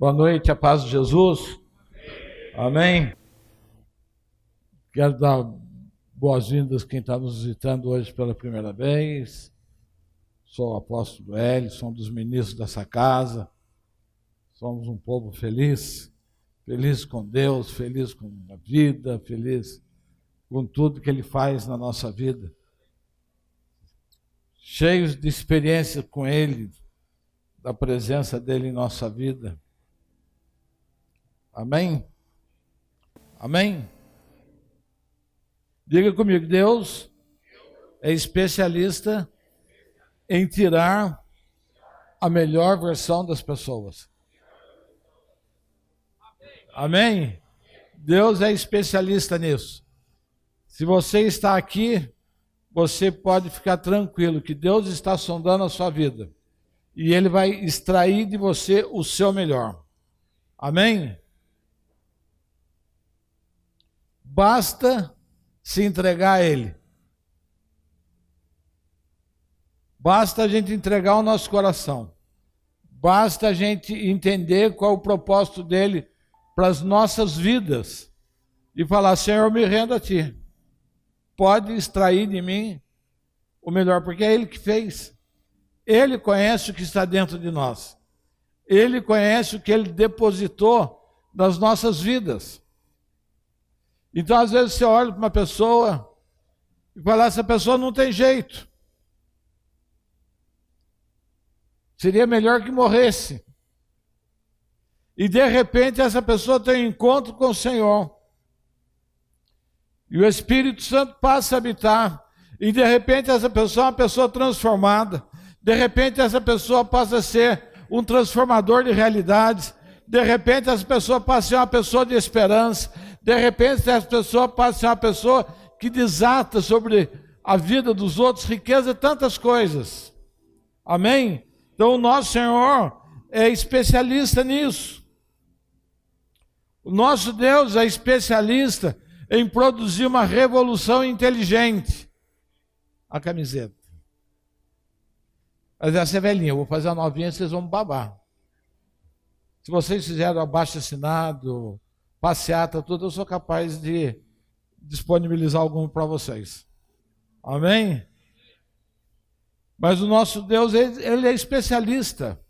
Boa noite, a paz de Jesus. Amém. Quero dar boas-vindas a quem está nos visitando hoje pela primeira vez. Sou o apóstolo Hélio, sou um dos ministros dessa casa. Somos um povo feliz, feliz com Deus, feliz com a vida, feliz com tudo que Ele faz na nossa vida. Cheios de experiência com Ele, da presença dEle em nossa vida. Amém? Amém? Diga comigo, Deus é especialista em tirar a melhor versão das pessoas. Amém? Deus é especialista nisso. Se você está aqui, você pode ficar tranquilo que Deus está sondando a sua vida e Ele vai extrair de você o seu melhor. Amém? Basta se entregar a Ele. Basta a gente entregar o nosso coração. Basta a gente entender qual é o propósito dEle para as nossas vidas. E falar, Senhor, eu me rendo a Ti. Pode extrair de mim o melhor, porque é Ele que fez. Ele conhece o que está dentro de nós. Ele conhece o que Ele depositou nas nossas vidas. Então, às vezes, você olha para uma pessoa e fala, essa pessoa não tem jeito. Seria melhor que morresse. E, de repente, essa pessoa tem um encontro com o Senhor. E o Espírito Santo passa a habitar. E, de repente, essa pessoa é uma pessoa transformada. De repente, essa pessoa passa a ser um transformador de realidades. De repente, essa pessoa passa a ser uma pessoa de esperança. De repente, essa pessoa passa a ser uma pessoa que desata sobre a vida dos outros, riqueza e tantas coisas. Amém? Então, o nosso Senhor é especialista nisso. O nosso Deus é especialista em produzir uma revolução inteligente. A camiseta. Mas essa é velhinha, eu vou fazer a novinha, vocês vão babar. Se vocês fizeram abaixo-assinado, passeata, tudo, eu sou capaz de disponibilizar algum para vocês. Amém? Mas o nosso Deus, ele é especialista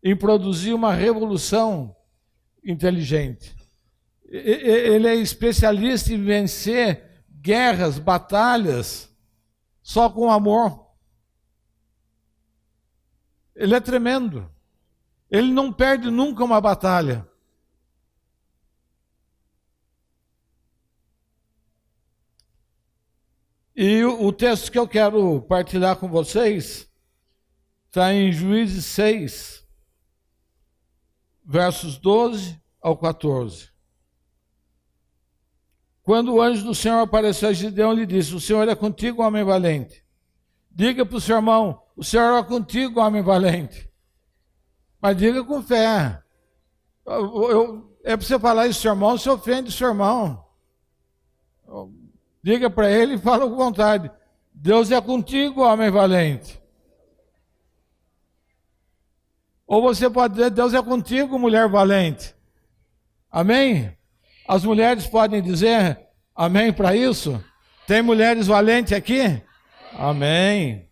em produzir uma revolução inteligente. Ele é especialista em vencer guerras, batalhas, só com amor. Ele é tremendo. Ele não perde nunca uma batalha. E o texto que eu quero partilhar com vocês está em Juízes 6, versos 12 ao 14. Quando o anjo do Senhor apareceu a Gideão, lhe disse, o Senhor é contigo, homem valente. Diga para o seu irmão, o Senhor é contigo, homem valente. Mas diga com fé. É para você falar isso, seu irmão, você ofende o seu irmão. Diga para ele e fala com vontade. Deus é contigo, homem valente. Ou você pode dizer, Deus é contigo, mulher valente. Amém? As mulheres podem dizer amém para isso? Tem mulheres valentes aqui? Amém.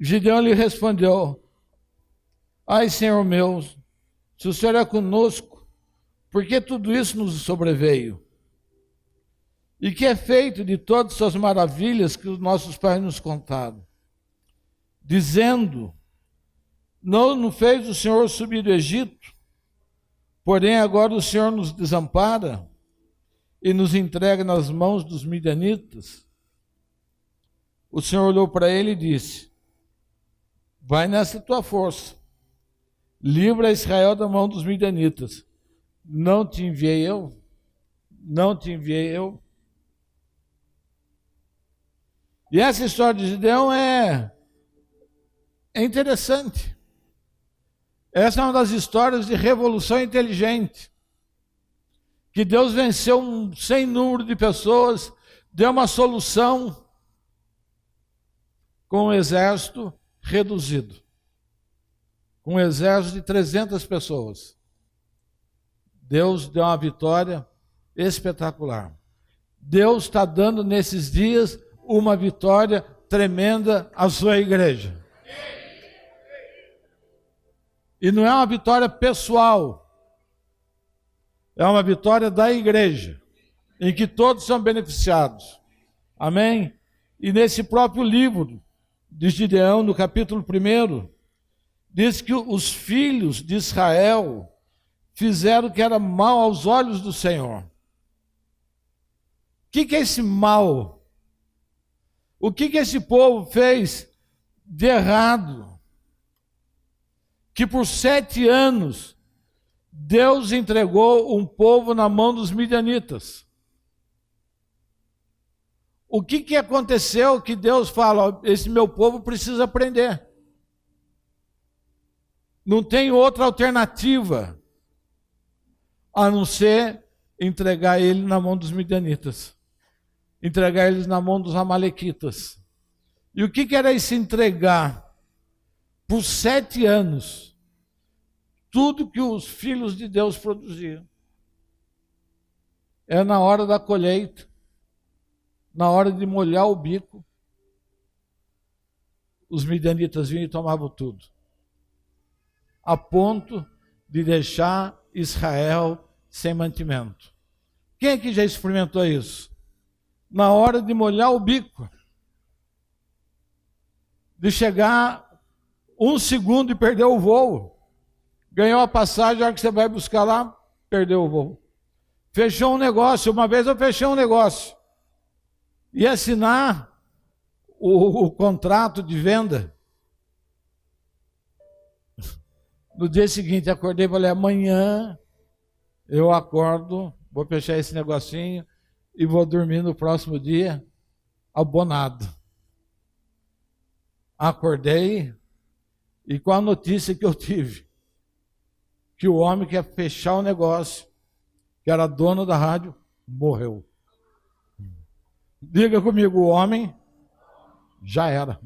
Gideão lhe respondeu, ai, Senhor meu, se o Senhor é conosco, por que tudo isso nos sobreveio? E que é feito de todas essas maravilhas que os nossos pais nos contaram? Dizendo, não fez o Senhor subir do Egito, porém agora o Senhor nos desampara e nos entrega nas mãos dos midianitas. O Senhor olhou para ele e disse, vai nessa tua força, livra Israel da mão dos midianitas. Não te enviei eu? Não te enviei eu? E essa história de Gideão é interessante. Essa é uma das histórias de revolução inteligente. Que Deus venceu um sem número de pessoas, deu uma solução com um exército reduzido, com um exército de 300 pessoas. Deus deu uma vitória espetacular. Deus está dando nesses dias uma vitória tremenda à sua igreja. E não é uma vitória pessoal, é uma vitória da igreja, em que todos são beneficiados. Amém? E nesse próprio livro de Gideão, no capítulo 1, diz que os filhos de Israel fizeram o que era mal aos olhos do Senhor. O que é esse mal? O que esse povo fez de errado? Que por 7 anos Deus entregou um povo na mão dos midianitas. O que aconteceu que Deus fala, esse meu povo precisa aprender. Não tem outra alternativa a não ser entregar ele na mão dos midianitas, entregar eles na mão dos amalequitas. E o que era isso, entregar? Por 7 anos, tudo que os filhos de Deus produziam. É na hora da colheita, na hora de molhar o bico, os midianitas vinham e tomavam tudo, a ponto de deixar Israel sem mantimento. Quem é que já experimentou isso? Na hora de molhar o bico, de chegar 1 segundo e perder o voo, ganhou a passagem, a hora que você vai buscar lá, perdeu o voo. Fechou um negócio, uma vez eu fechei um negócio, e assinar o contrato de venda. No dia seguinte, acordei e falei, amanhã eu acordo, vou fechar esse negocinho e vou dormir no próximo dia abonado. Acordei e com a notícia que eu tive, que o homem que ia fechar o negócio, que era dono da rádio, morreu. Diga comigo, o homem já era.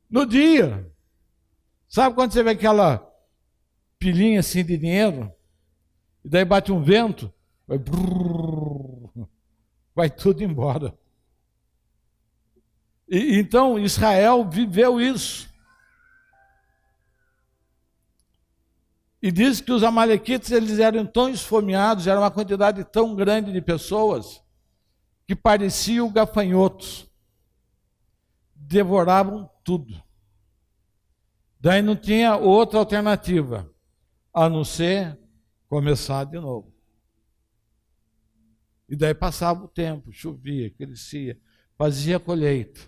No dia, sabe quando você vê aquela pilinha assim de dinheiro, e daí bate um vento, vai tudo embora. E então Israel viveu isso. E diz que os amalequitas, eles eram tão esfomeados, era uma quantidade tão grande de pessoas, que pareciam gafanhotos. Devoravam tudo. Daí não tinha outra alternativa, a não ser começar de novo. E daí passava o tempo, chovia, crescia, fazia a colheita.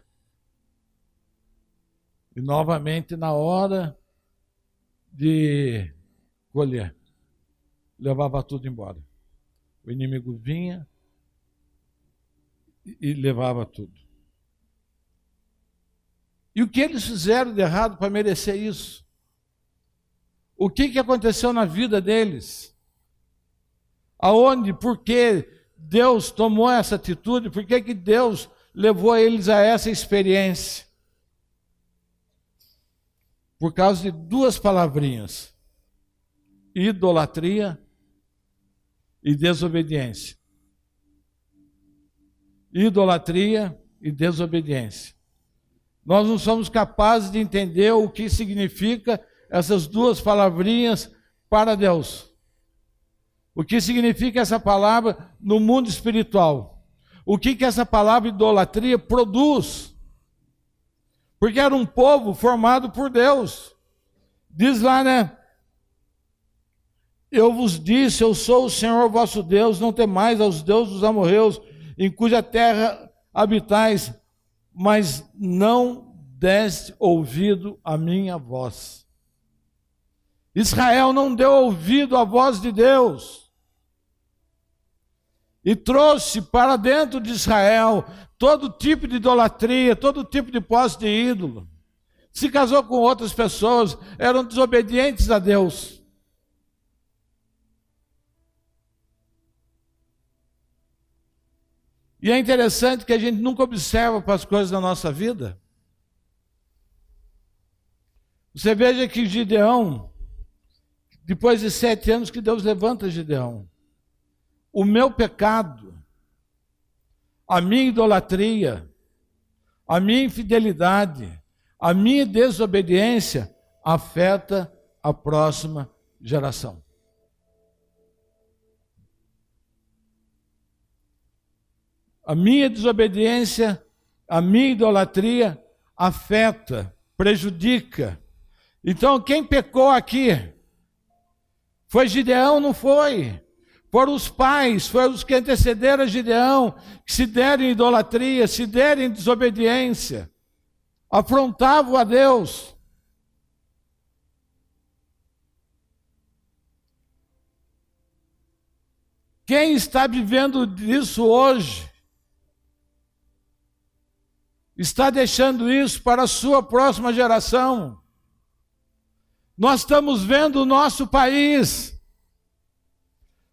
E novamente, na hora de colher, levava tudo embora. O inimigo vinha e levava tudo. E o que eles fizeram de errado para merecer isso? O que aconteceu na vida deles? Aonde, por que Deus tomou essa atitude? Por que Deus levou eles a essa experiência? Por causa de 2 palavrinhas: idolatria e desobediência. Idolatria e desobediência. Nós não somos capazes de entender o que significa essas 2 palavrinhas para Deus. O que significa essa palavra no mundo espiritual? O que essa palavra idolatria produz? Porque era um povo formado por Deus. Diz lá, né? Eu vos disse, eu sou o Senhor vosso Deus, não temais aos deuses dos amorreus, em cuja terra habitais, mas não deste ouvido à minha voz. Israel não deu ouvido à voz de Deus. E trouxe para dentro de Israel todo tipo de idolatria, todo tipo de posse de ídolo. Se casou com outras pessoas, eram desobedientes a Deus. E é interessante que a gente nunca observa para as coisas da nossa vida. Você veja que Gideão, depois de 7 anos que Deus levanta Gideão, o meu pecado, a minha idolatria, a minha infidelidade, a minha desobediência afeta a próxima geração. A minha desobediência, a minha idolatria afeta, prejudica. Então, quem pecou aqui? Foi Gideão, não foi? Foram os pais, foram os que antecederam a Gideão, que se deram em idolatria, se deram em desobediência, afrontavam a Deus. Quem está vivendo disso hoje, está deixando isso para a sua próxima geração. Nós estamos vendo o nosso país,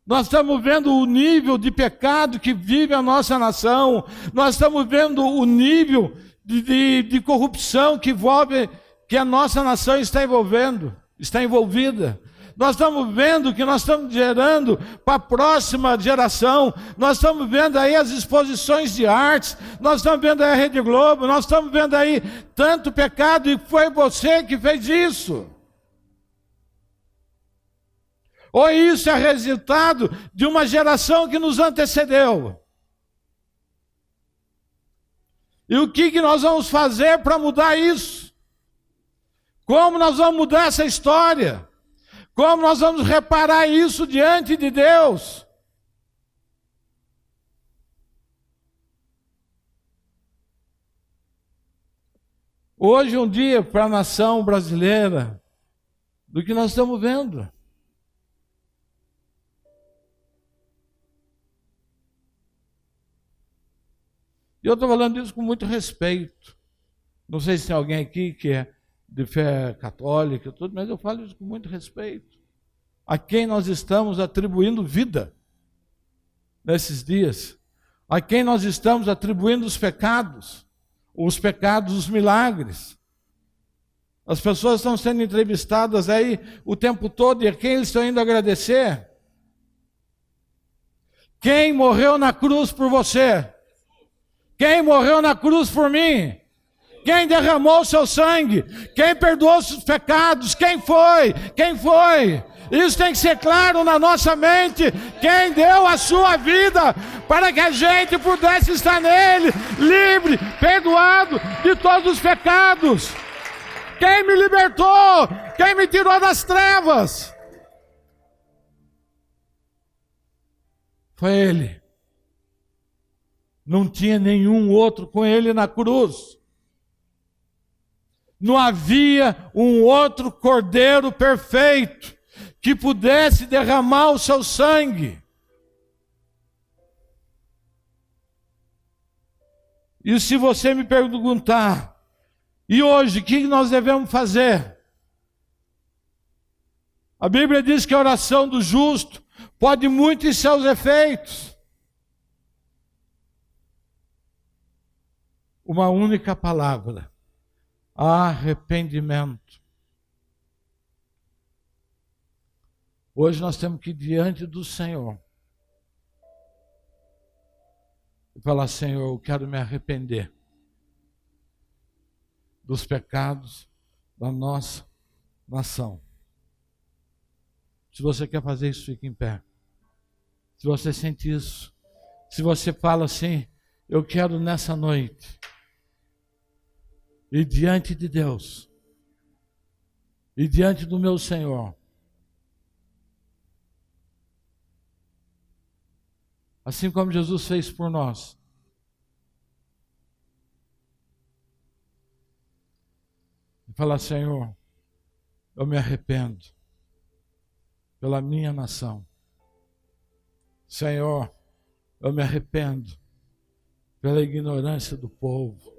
nós estamos vendo o nível de pecado que vive a nossa nação, nós estamos vendo o nível de corrupção que a nossa nação está envolvida. Nós estamos vendo que nós estamos gerando para a próxima geração. Nós estamos vendo aí as exposições de artes. Nós estamos vendo aí a Rede Globo. Nós estamos vendo aí tanto pecado, e foi você que fez isso. Ou isso é resultado de uma geração que nos antecedeu. E o que nós vamos fazer para mudar isso? Como nós vamos mudar essa história? Como nós vamos reparar isso diante de Deus? Hoje é um dia para a nação brasileira do que nós estamos vendo. E eu estou falando isso com muito respeito. Não sei se tem alguém aqui que é de fé católica, tudo, mas eu falo isso com muito respeito. A quem nós estamos atribuindo vida nesses dias? A quem nós estamos atribuindo os pecados, os milagres? As pessoas estão sendo entrevistadas aí o tempo todo, e a quem eles estão indo agradecer? Quem morreu na cruz por você? Quem morreu na cruz por mim? Quem derramou o seu sangue? Quem perdoou os seus pecados? Quem foi? Quem foi? Isso tem que ser claro na nossa mente. Quem deu a sua vida para que a gente pudesse estar nele, livre, perdoado de todos os pecados. Quem me libertou? Quem me tirou das trevas? Foi ele. Não tinha nenhum outro com ele na cruz. Não havia um outro cordeiro perfeito que pudesse derramar o seu sangue. E se você me perguntar, e hoje, o que nós devemos fazer? A Bíblia diz que a oração do justo pode muito em seus efeitos. Uma única palavra: arrependimento. Hoje nós temos que ir diante do Senhor e falar: Senhor, eu quero me arrepender dos pecados da nossa nação. Se você quer fazer isso, fique em pé. Se você sente isso, se você fala assim: eu quero nessa noite e diante de Deus, e diante do meu Senhor, assim como Jesus fez por nós, e falar: Senhor, eu me arrependo pela minha nação. Senhor, eu me arrependo pela ignorância do povo,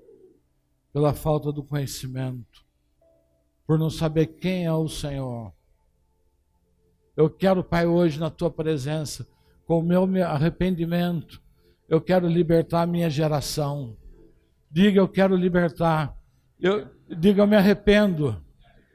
pela falta do conhecimento, por não saber quem é o Senhor. Eu quero, Pai, hoje na Tua presença, com o meu arrependimento, eu quero libertar a minha geração. Diga, eu quero libertar. Diga, eu me arrependo.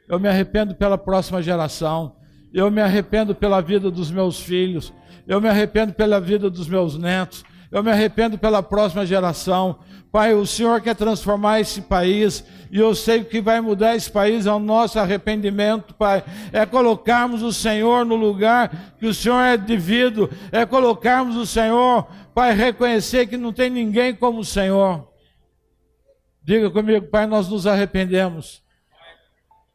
Eu me arrependo pela próxima geração. Eu me arrependo pela vida dos meus filhos. Eu me arrependo pela vida dos meus netos. Eu me arrependo pela próxima geração. Pai, o Senhor quer transformar esse país, e eu sei que o que vai mudar esse país é o nosso arrependimento, Pai. É colocarmos o Senhor no lugar que o Senhor é devido. É colocarmos o Senhor, Pai, reconhecer que não tem ninguém como o Senhor. Diga comigo, Pai, nós nos arrependemos.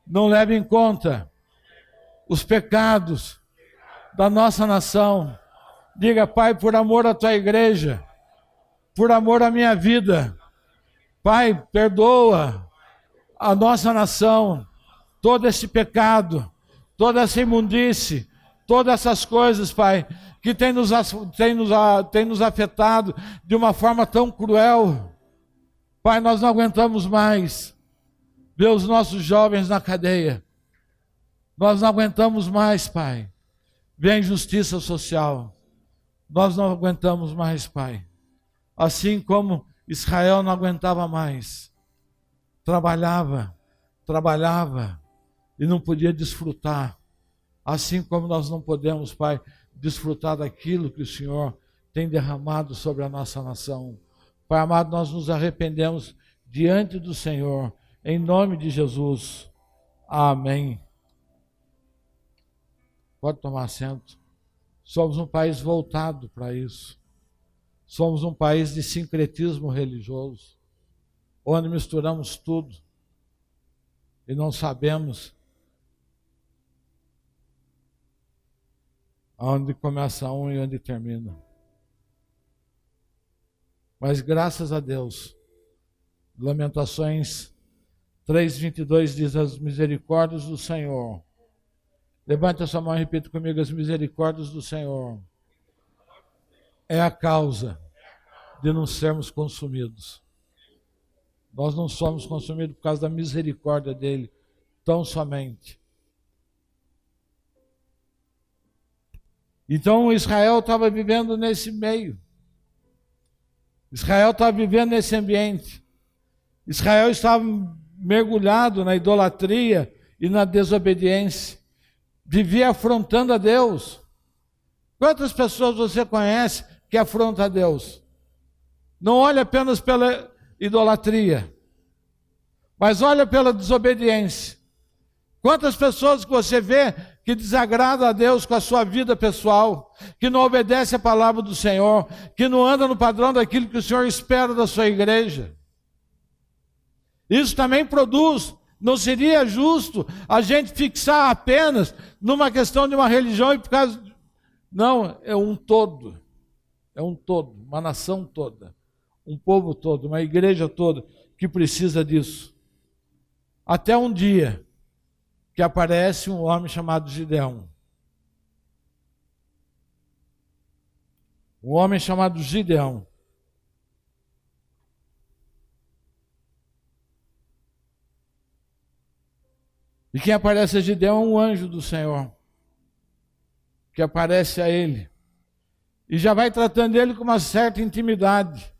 Não leve em conta os pecados da nossa nação. Diga, Pai, por amor à tua igreja, por amor à minha vida, Pai, perdoa a nossa nação, todo esse pecado, toda essa imundície, todas essas coisas, Pai, que tem nos afetado de uma forma tão cruel. Pai, nós não aguentamos mais ver os nossos jovens na cadeia. Nós não aguentamos mais, Pai, ver a injustiça social. Nós não aguentamos mais, Pai. Assim como Israel não aguentava mais. Trabalhava e não podia desfrutar. Assim como nós não podemos, Pai, desfrutar daquilo que o Senhor tem derramado sobre a nossa nação. Pai amado, nós nos arrependemos diante do Senhor, em nome de Jesus. Amém. Pode tomar assento. Somos um país voltado para isso. Somos um país de sincretismo religioso, onde misturamos tudo e não sabemos onde começa um e onde termina. Mas graças a Deus, Lamentações 3:22 diz: as misericórdias do Senhor. Levante a sua mão e repita comigo: as misericórdias do Senhor é a causa de não sermos consumidos. Nós não somos consumidos por causa da misericórdia dele, tão somente. Então Israel estava vivendo nesse meio. Israel estava vivendo nesse ambiente. Israel estava mergulhado na idolatria e na desobediência. Vivia afrontando a Deus. Quantas pessoas você conhece que afronta a Deus? Não olha apenas pela idolatria, mas olha pela desobediência. Quantas pessoas que você vê que desagrada a Deus com a sua vida pessoal, que não obedece a palavra do Senhor, que não anda no padrão daquilo que o Senhor espera da sua igreja. Isso também produz. Não seria justo a gente fixar apenas numa questão de uma religião e por causa... Não, é um todo. É um todo, uma nação toda, um povo todo, uma igreja toda que precisa disso. Até um dia que aparece um homem chamado Gideão. Um homem chamado Gideão. E quem aparece a Gideão é um anjo do Senhor, que aparece a ele, e já vai tratando ele com uma certa intimidade.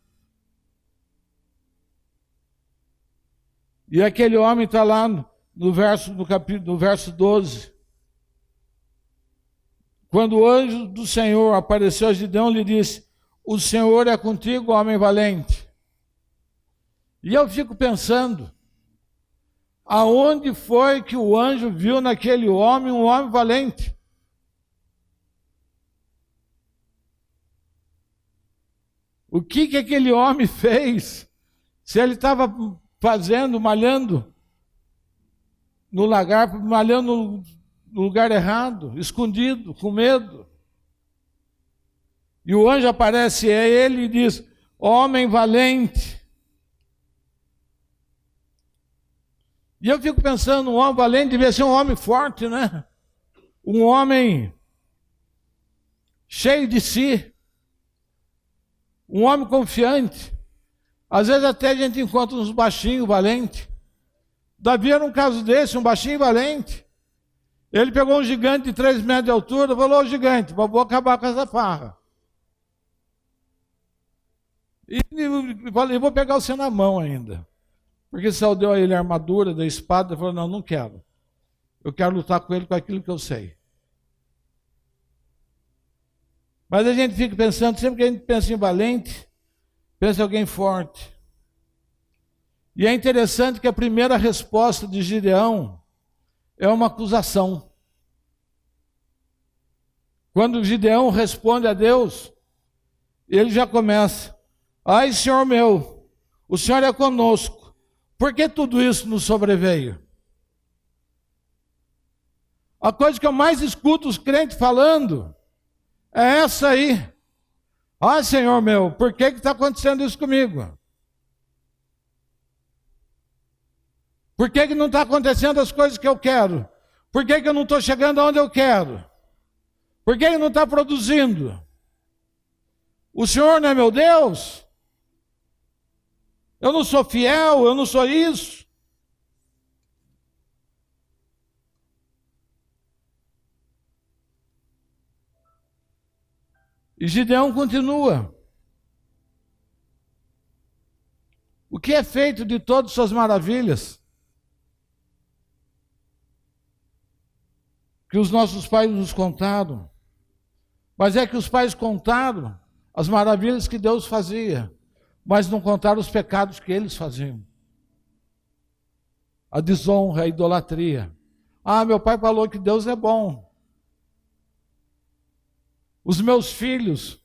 E aquele homem está lá no verso 12. Quando o anjo do Senhor apareceu a Gideão, lhe disse: o Senhor é contigo, homem valente. E eu fico pensando, aonde foi que o anjo viu naquele homem um homem valente? O que aquele homem fez? Se ele estava malhando no lagar, malhando no lugar errado, escondido, com medo. E o anjo aparece a ele e diz: homem valente. E eu fico pensando, um homem valente devia ser um homem forte, né? Um homem cheio de si. Um homem confiante. Às vezes até a gente encontra uns baixinhos valentes. Davi era um caso desse, um baixinho valente. Ele pegou um gigante de 3 metros de altura e falou: ô gigante, vou acabar com essa farra. E falei, vou pegar você na mão ainda. Porque Saul deu a ele a armadura da espada, ele falou, não, não quero. Eu quero lutar com ele com aquilo que eu sei. Mas a gente fica pensando, sempre que a gente pensa em valente, pensa em alguém forte. E é interessante que a primeira resposta de Gideão é uma acusação. Quando Gideão responde a Deus, ele já começa, ai, Senhor meu, o Senhor é conosco, por que tudo isso nos sobreveio? A coisa que eu mais escuto os crentes falando é essa aí. Ah, Senhor meu, por que está acontecendo isso comigo? Por que não está acontecendo as coisas que eu quero? Por que eu não estou chegando aonde eu quero? Por que não está produzindo? O Senhor não é meu Deus? Eu não sou fiel, eu não sou isso. E Gideão continua. O que é feito de todas suas maravilhas? Que os nossos pais nos contaram. Mas é que os pais contaram as maravilhas que Deus fazia, mas não contaram os pecados que eles faziam. A desonra, a idolatria. Ah, meu pai falou que Deus é bom. Os meus filhos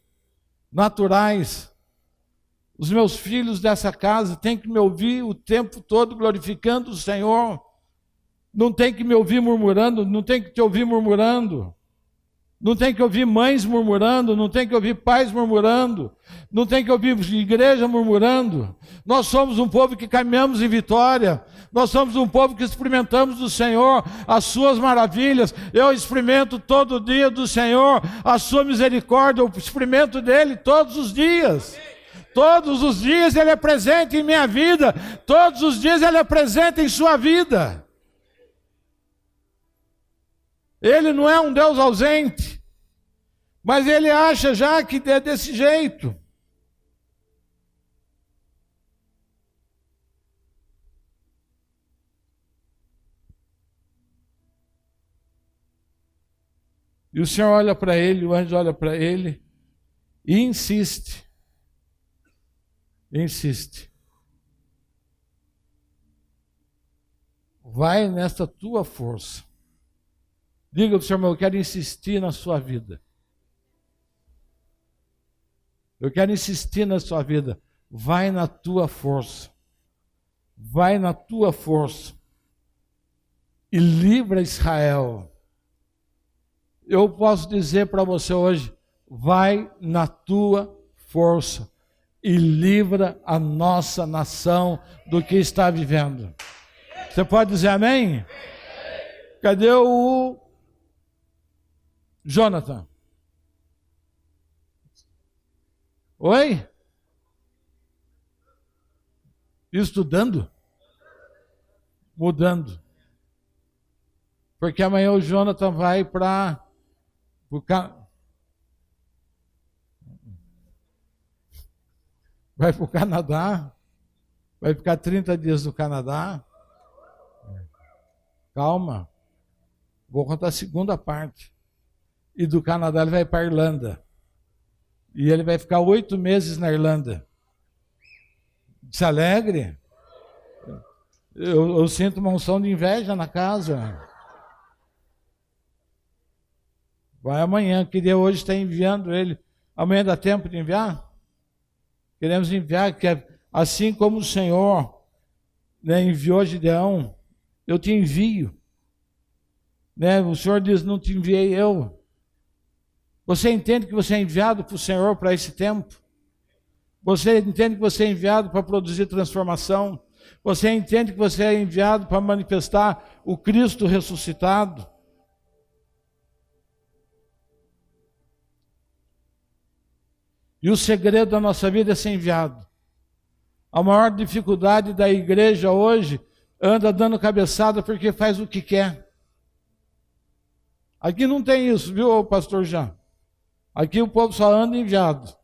naturais, os meus filhos dessa casa têm que me ouvir o tempo todo glorificando o Senhor. Não tem que me ouvir murmurando, não tem que te ouvir murmurando. Não tem que ouvir mães murmurando, não tem que ouvir pais murmurando, não tem que ouvir igreja murmurando. Nós somos um povo que caminhamos em vitória, nós somos um povo que experimentamos do Senhor as suas maravilhas. Eu experimento todo dia do Senhor a sua misericórdia, eu experimento dele todos os dias. Todos os dias ele é presente em minha vida, todos os dias ele é presente em sua vida. Ele não é um Deus ausente, mas ele acha já que é desse jeito. E o Senhor olha para ele, o anjo olha para ele e insiste. Insiste. Vai nesta tua força. Diga para o Senhor, eu quero insistir na sua vida. Eu quero insistir na sua vida. Vai na tua força. Vai na tua força. E livra Israel. Eu posso dizer para você hoje, vai na tua força. E livra a nossa nação do que está vivendo. Você pode dizer amém? Cadê o Jonathan? Oi? Estudando? Mudando. Porque amanhã o Jonathan vai para o Canadá. Vai ficar 30 dias no Canadá. Calma. Vou contar a segunda parte. E do Canadá ele vai para a Irlanda. E ele vai ficar 8 meses na Irlanda. Se alegre? Eu sinto uma unção de inveja na casa. Vai amanhã, queria hoje estar enviando ele. Amanhã dá tempo de enviar? Queremos enviar, que assim como o Senhor, né, enviou Gideão, eu te envio. Né? O Senhor diz, não te enviei eu. Você entende que você é enviado para o Senhor para esse tempo? Você entende que você é enviado para produzir transformação? Você entende que você é enviado para manifestar o Cristo ressuscitado? E o segredo da nossa vida é ser enviado. A maior dificuldade da igreja hoje anda dando cabeçada porque faz o que quer. Aqui não tem isso, viu, pastor Jean? Aqui o povo só anda enviado.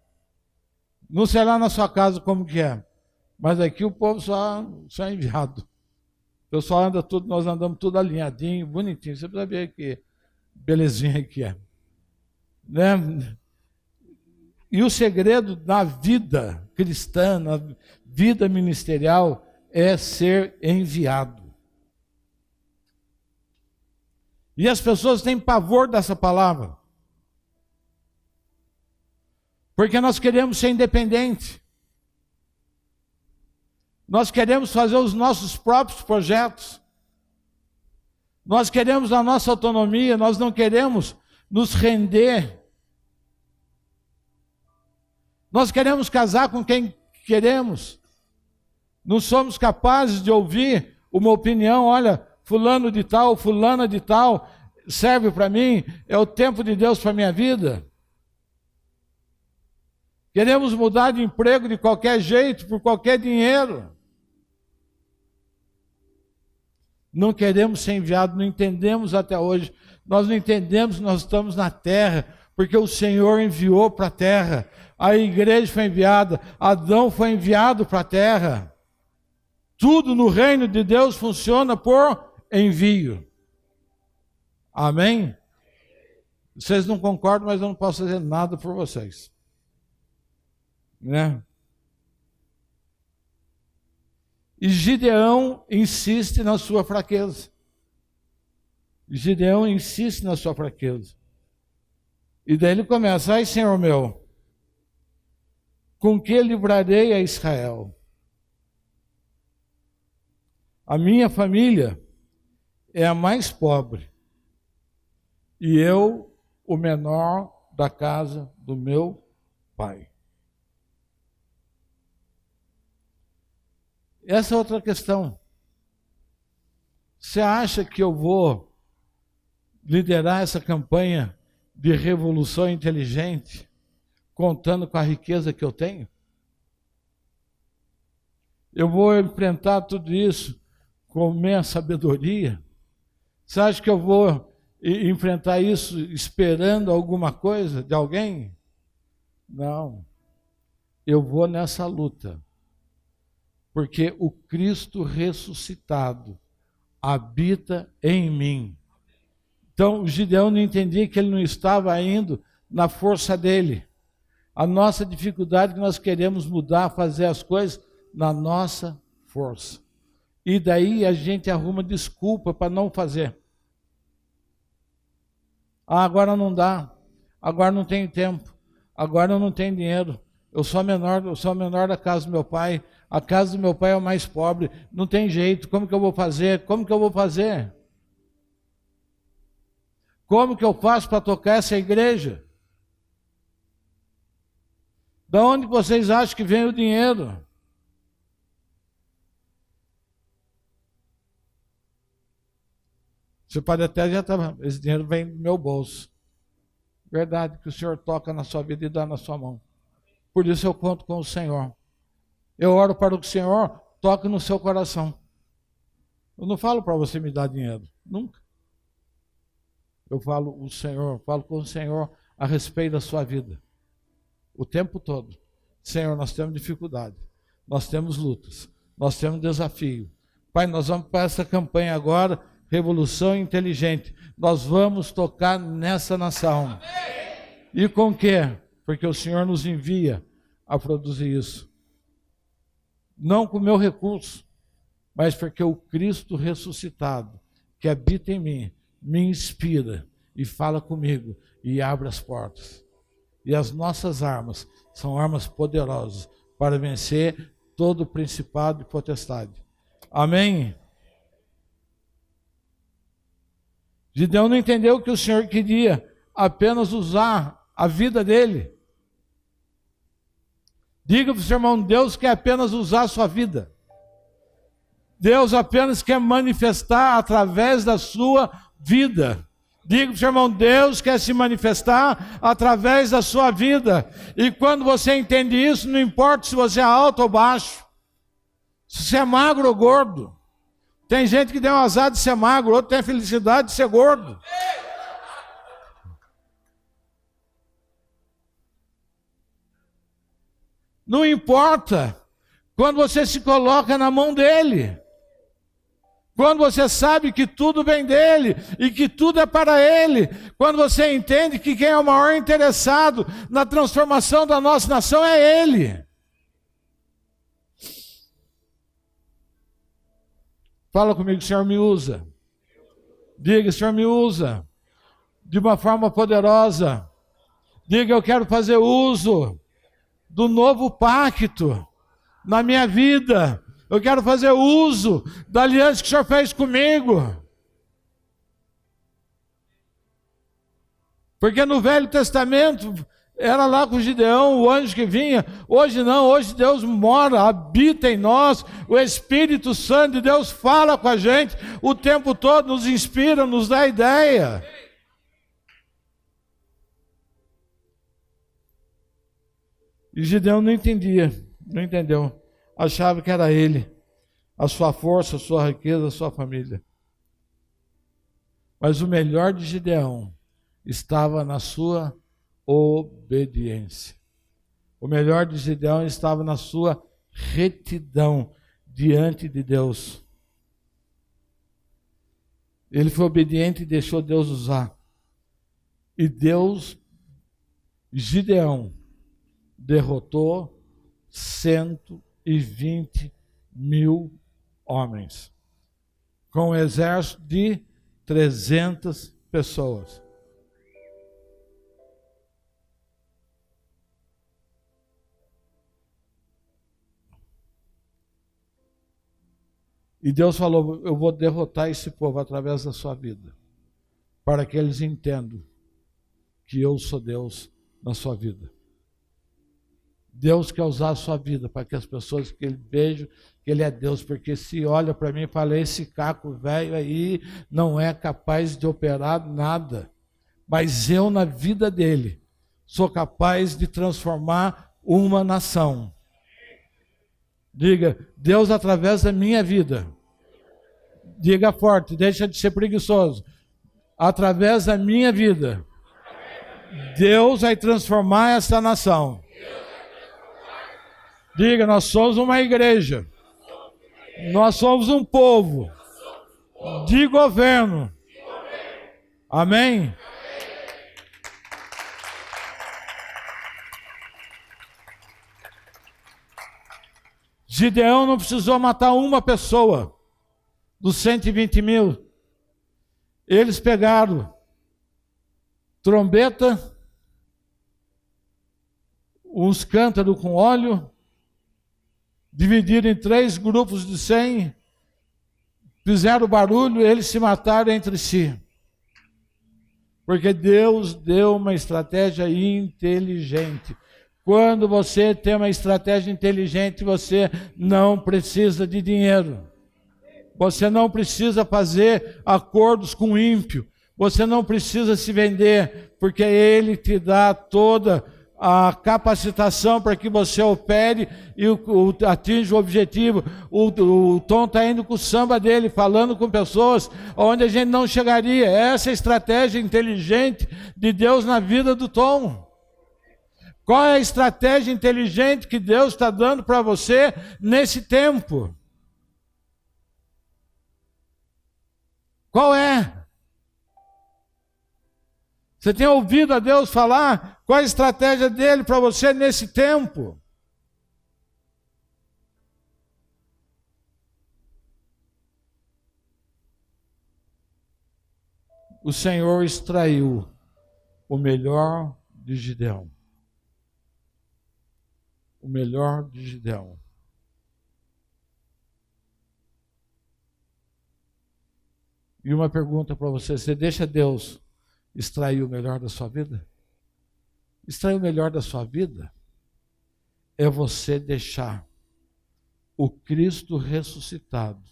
Não sei lá na sua casa como que é, mas aqui o povo só é enviado. O pessoal anda tudo, nós andamos tudo alinhadinho, bonitinho. Você precisa ver que belezinha que é. Né? E o segredo da vida cristã, na vida ministerial, é ser enviado. E as pessoas têm pavor dessa palavra. Porque nós queremos ser independentes. Nós queremos fazer os nossos próprios projetos. Nós queremos a nossa autonomia, nós não queremos nos render. Nós queremos casar com quem queremos. Não somos capazes de ouvir uma opinião, olha, fulano de tal, fulana de tal, serve para mim, é o tempo de Deus para a minha vida. Queremos mudar de emprego de qualquer jeito, por qualquer dinheiro. Não queremos ser enviados, não entendemos até hoje. Nós não entendemos que nós estamos na terra, porque o Senhor enviou para a terra. A igreja foi enviada, Adão foi enviado para a terra. Tudo no reino de Deus funciona por envio. Amém? Vocês não concordam, mas eu não posso fazer nada por vocês. Né? E Gideão insiste na sua fraqueza. Gideão insiste na sua fraqueza. E daí ele começa, ai Senhor meu, com que livrarei a Israel? A minha família é a mais pobre, e eu o menor da casa do meu pai. Essa é outra questão. Você acha que eu vou liderar essa campanha de revolução inteligente contando com a riqueza que eu tenho? Eu vou enfrentar tudo isso com minha sabedoria? Você acha que eu vou enfrentar isso esperando alguma coisa de alguém? Não. Eu vou nessa luta. Porque o Cristo ressuscitado habita em mim. Então, o Gideão não entendia que ele não estava indo na força dele. A nossa dificuldade é que nós queremos mudar, fazer as coisas na nossa força. E daí a gente arruma desculpa para não fazer. Ah, agora não dá. Agora não tenho tempo. Agora eu não tenho dinheiro. Eu sou a menor da casa do meu pai. A casa do meu pai é a mais pobre. Não tem jeito. Como que eu vou fazer? Como que eu vou fazer? Como que eu faço para tocar essa igreja? Da onde vocês acham que vem o dinheiro? Você pode até já estar, esse dinheiro vem do meu bolso. Verdade que o Senhor toca na sua vida e dá na sua mão. Por isso eu conto com o Senhor. Eu oro para que o Senhor toque no seu coração. Eu não falo para você me dar dinheiro, nunca. Eu falo com o Senhor a respeito da sua vida. O tempo todo. Senhor, nós temos dificuldade, nós temos lutas, nós temos desafio. Pai, nós vamos para essa campanha agora, Revolução Inteligente. Nós vamos tocar nessa nação. E com quê? Porque o Senhor nos envia a produzir isso. Não com o meu recurso, mas porque o Cristo ressuscitado, que habita em mim, me inspira e fala comigo e abre as portas. E as nossas armas são armas poderosas para vencer todo principado e potestade. Amém? Gideão não entendeu que o Senhor queria apenas usar a vida dele. Diga para o seu irmão, Deus quer apenas usar a sua vida. Deus apenas quer manifestar através da sua vida. Diga para o seu irmão, Deus quer se manifestar através da sua vida. E quando você entende isso, não importa se você é alto ou baixo, se você é magro ou gordo. Tem gente que tem o azar de ser magro, outro tem a felicidade de ser gordo. Não importa. Quando você se coloca na mão dele. Quando você sabe que tudo vem dele e que tudo é para ele. Quando você entende que quem é o maior interessado na transformação da nossa nação é ele. Fala comigo, Senhor, me usa. Diga, Senhor, me usa de uma forma poderosa. Diga, eu quero fazer uso do novo pacto na minha vida. Eu quero fazer uso da aliança que o Senhor fez comigo. Porque no Velho Testamento era lá com Gideão, o anjo que vinha. Hoje não, hoje Deus mora, habita em nós. O Espírito Santo de Deus fala com a gente o tempo todo, nos inspira, nos dá ideia. E Gideão não entendia, não entendeu. Achava que era ele, a sua força, a sua riqueza, a sua família. Mas o melhor de Gideão estava na sua obediência. O melhor de Gideão estava na sua retidão diante de Deus. Ele foi obediente e deixou Deus usar. E Deus, Gideão, derrotou 120 mil homens, com um exército de 300 pessoas. E Deus falou, eu vou derrotar esse povo através da sua vida, para que eles entendam que eu sou Deus na sua vida. Deus quer usar a sua vida para que as pessoas que ele vejam que ele é Deus, porque se olha para mim e fala, esse caco velho aí não é capaz de operar nada, mas eu na vida dele sou capaz de transformar uma nação. Diga, Deus através da minha vida. Diga forte, deixa de ser preguiçoso. Através da minha vida, Deus vai transformar essa nação. Diga, nós somos uma igreja. Nós somos um povo de governo. Amém? Gideão não precisou matar uma pessoa dos 120 mil. Eles pegaram trombeta, uns cântaros com óleo, dividiram em 3 grupos de 100, fizeram barulho, eles se mataram entre si. Porque Deus deu uma estratégia inteligente. Quando você tem uma estratégia inteligente, você não precisa de dinheiro. Você não precisa fazer acordos com o ímpio. Você não precisa se vender, porque ele te dá toda a capacitação para que você opere e atinja o objetivo. O Tom está indo com o samba dele, falando com pessoas onde a gente não chegaria. Essa é a estratégia inteligente de Deus na vida do Tom. Qual é a estratégia inteligente que Deus está dando para você nesse tempo? Qual é? Você tem ouvido a Deus falar? Qual é a estratégia dele para você nesse tempo? O Senhor extraiu o melhor de Gideão. O melhor de Gideão. E uma pergunta para você: você deixa Deus extrair o melhor da sua vida? Extrair o melhor da sua vida é você deixar o Cristo ressuscitado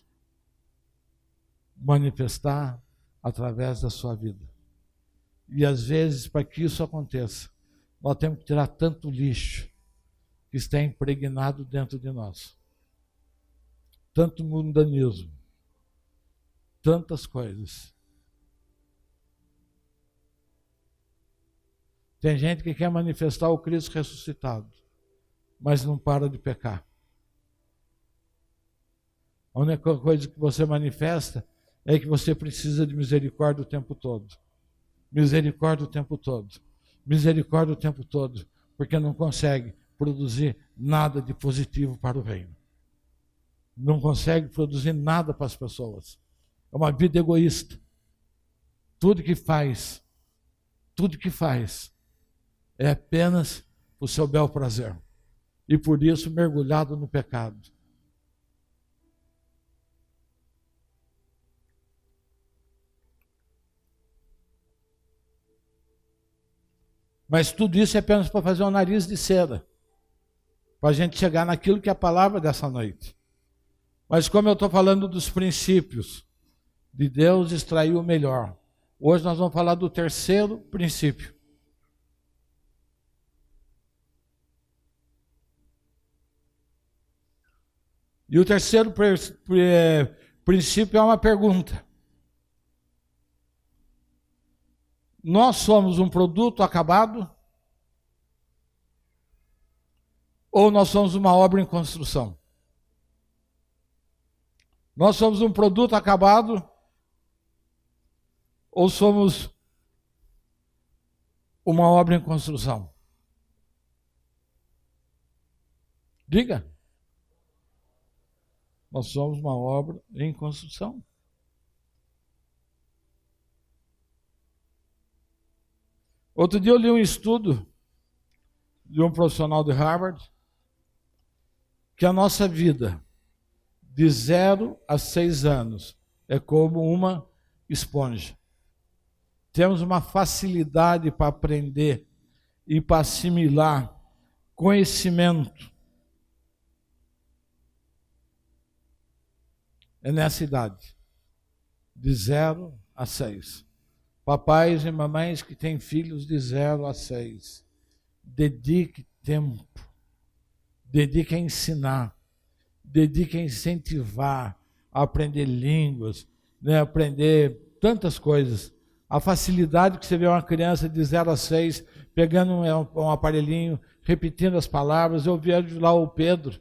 manifestar através da sua vida. E às vezes, para que isso aconteça, nós temos que tirar tanto lixo que está impregnado dentro de nós. Tanto mundanismo, tantas coisas. Tem gente que quer manifestar o Cristo ressuscitado, mas não para de pecar. A única coisa que você manifesta é que você precisa de misericórdia o tempo todo. Misericórdia o tempo todo. Misericórdia o tempo todo. Porque não consegue produzir nada de positivo para o reino. Não consegue produzir nada para as pessoas. É uma vida egoísta. Tudo que faz é apenas o seu bel prazer. E por isso mergulhado no pecado. Mas tudo isso é apenas para fazer um nariz de cera. Para a gente chegar naquilo que é a palavra dessa noite. Mas como eu estou falando dos princípios de Deus extrair o melhor. Hoje nós vamos falar do terceiro princípio. E o terceiro princípio é uma pergunta. Nós somos um produto acabado? Ou nós somos uma obra em construção? Nós somos um produto acabado? Ou somos uma obra em construção? Diga. Nós somos uma obra em construção. Outro dia eu li um estudo de um profissional de Harvard que a nossa vida de 0 a 6 anos é como uma esponja. Temos uma facilidade para aprender e para assimilar conhecimento. É nessa idade, de 0 a 6. Papais e mamães que têm filhos de 0 a 6, dedique tempo, dedique a ensinar, dedique a incentivar, a aprender línguas, né, aprender tantas coisas. A facilidade que você vê uma criança de 0 a 6, pegando um aparelhinho, repetindo as palavras. Eu vejo lá o Pedro,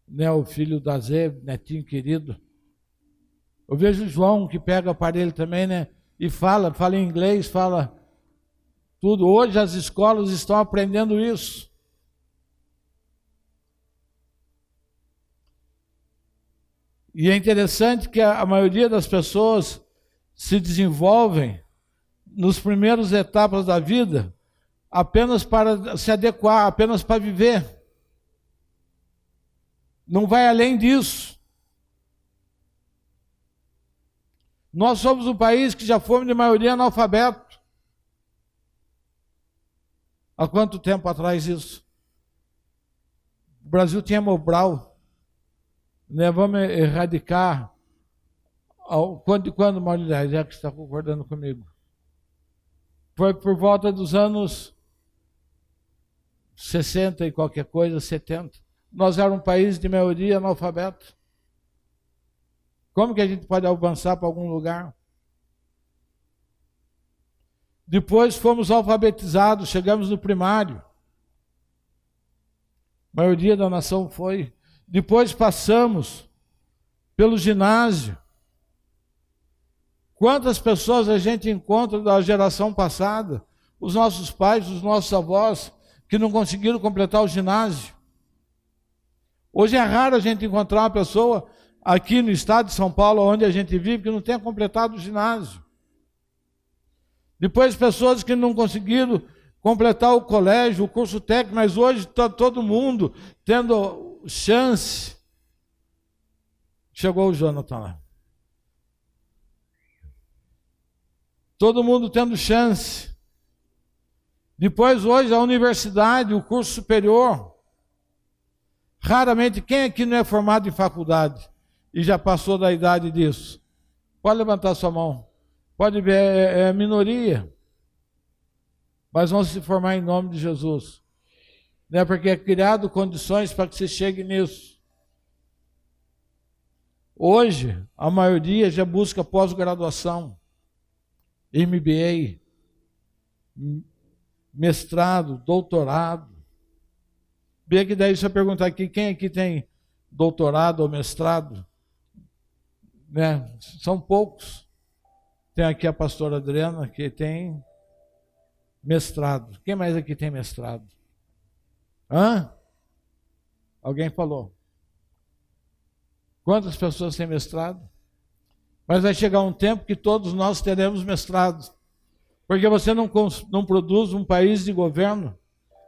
né, o filho da Zé, netinho querido. Eu vejo o João, que pega o aparelho também, né? E fala em inglês, fala tudo. Hoje as escolas estão aprendendo isso. E é interessante que a maioria das pessoas se desenvolvem nos primeiros etapas da vida apenas para se adequar, apenas para viver. Não vai além disso. Nós somos um país que já fomos de maioria analfabeto. Há quanto tempo atrás isso? O Brasil tinha Mobral. Né? Vamos erradicar. Quando Mauro já que está concordando comigo? Foi por volta dos anos 60 e qualquer coisa, 70. Nós éramos um país de maioria analfabeto. Como que a gente pode avançar para algum lugar? Depois fomos alfabetizados, chegamos no primário. A maioria da nação foi. Depois passamos pelo ginásio. Quantas pessoas a gente encontra da geração passada, os nossos pais, os nossos avós, que não conseguiram completar o ginásio? Hoje é raro a gente encontrar uma pessoa aqui no estado de São Paulo, onde a gente vive, que não tenha completado o ginásio. Depois, pessoas que não conseguiram completar o colégio, o curso técnico, mas hoje está todo mundo tendo chance. Chegou o Jonathan lá. Todo mundo tendo chance. Depois, hoje, a universidade, o curso superior. Raramente, quem aqui não é formado em faculdade e já passou da idade disso? Pode levantar sua mão. Pode ver, é minoria. Mas vão se formar em nome de Jesus. Né? Porque é criado condições para que você chegue nisso. Hoje, a maioria já busca pós-graduação, MBA, mestrado, doutorado. Bem que daí se eu perguntar aqui, quem aqui tem doutorado ou mestrado? Né? São poucos. Tem aqui a pastora Adriana, que tem mestrado. Quem mais aqui tem mestrado? Hã? Alguém falou. Quantas pessoas têm mestrado? Mas vai chegar um tempo que todos nós teremos mestrados. Porque você não produz um país de governo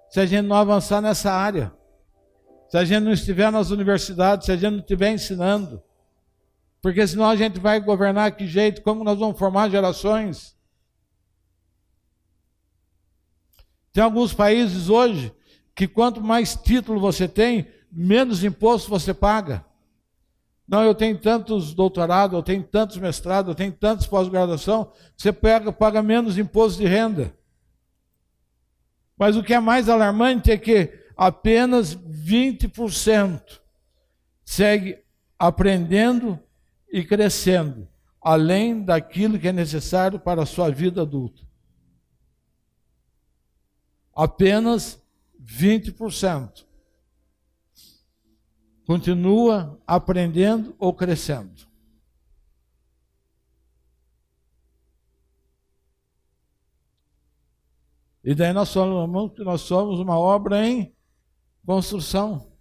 se a gente não avançar nessa área. Se a gente não estiver nas universidades, se a gente não estiver ensinando. Porque senão a gente vai governar que jeito? Como nós vamos formar gerações? Tem alguns países hoje que quanto mais título você tem, menos imposto você paga. Não, eu tenho tantos doutorados, eu tenho tantos mestrados, eu tenho tantos pós-graduação, você paga menos imposto de renda. Mas o que é mais alarmante é que apenas 20% segue aprendendo e crescendo, além daquilo que é necessário para a sua vida adulta. Apenas 20% continua aprendendo ou crescendo. E daí nós somos uma obra em construção.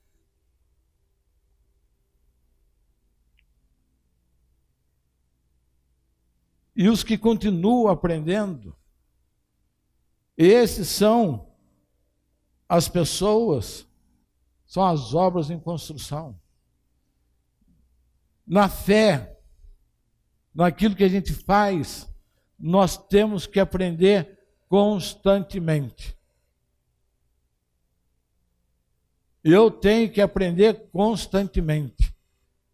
E os que continuam aprendendo, esses são as pessoas, são as obras em construção. Na fé, naquilo que a gente faz, nós temos que aprender constantemente. Eu tenho que aprender constantemente.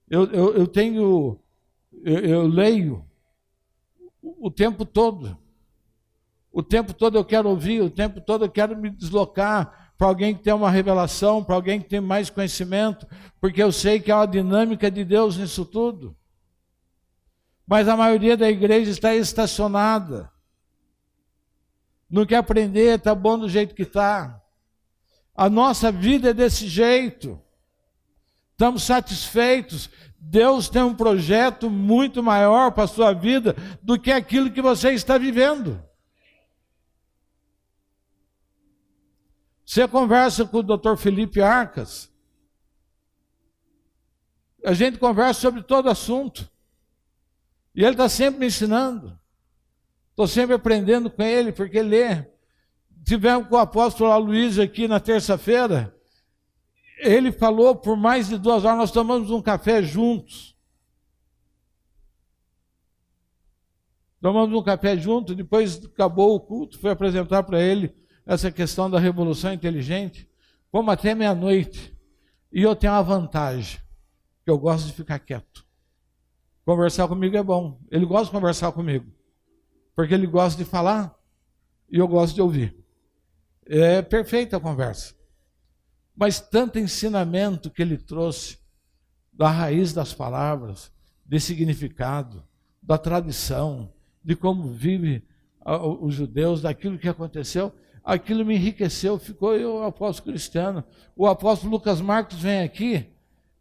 Eu leio o tempo todo. O tempo todo eu quero ouvir, o tempo todo eu quero me deslocar para alguém que tem uma revelação, para alguém que tem mais conhecimento, porque eu sei que há uma dinâmica de Deus nisso tudo. Mas a maioria da igreja está estacionada. Não quer aprender, está bom do jeito que está. A nossa vida é desse jeito. Estamos satisfeitos. Deus tem um projeto muito maior para a sua vida do que aquilo que você está vivendo. Você conversa com o Dr. Felipe Arcas, a gente conversa sobre todo assunto. E ele está sempre me ensinando. Estou sempre aprendendo com ele, porque ele lê. Tivemos com o apóstolo Aloysio aqui na terça-feira. Ele falou por mais de 2 horas, nós tomamos um café juntos. Tomamos um café juntos, depois acabou o culto, fui apresentar para ele essa questão da revolução inteligente. Fomos até meia-noite. E eu tenho uma vantagem, que eu gosto de ficar quieto. Conversar comigo é bom. Ele gosta de conversar comigo, porque ele gosta de falar e eu gosto de ouvir. É perfeita a conversa. Mas tanto ensinamento que ele trouxe da raiz das palavras, de significado, da tradição, de como vive os judeus, daquilo que aconteceu, aquilo me enriqueceu, ficou eu, o apóstolo Cristiano. O apóstolo Lucas Marcos vem aqui,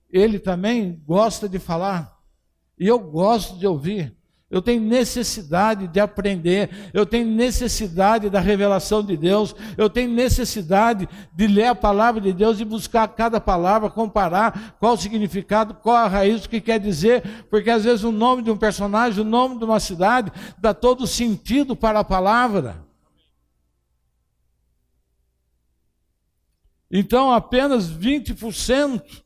ele também gosta de falar, e eu gosto de ouvir. Eu tenho necessidade de aprender, eu tenho necessidade da revelação de Deus, eu tenho necessidade de ler a palavra de Deus e buscar cada palavra, comparar qual o significado, qual a raiz, o que quer dizer, porque às vezes o nome de um personagem, o nome de uma cidade, dá todo sentido para a palavra. Então apenas 20%,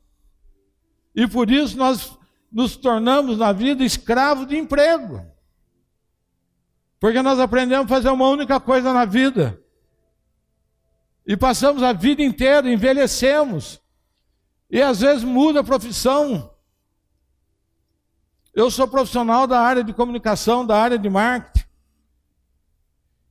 e por isso nós nos tornamos na vida escravos de emprego. Porque nós aprendemos a fazer uma única coisa na vida. E passamos a vida inteira, envelhecemos. E às vezes muda a profissão. Eu sou profissional da área de comunicação, da área de marketing.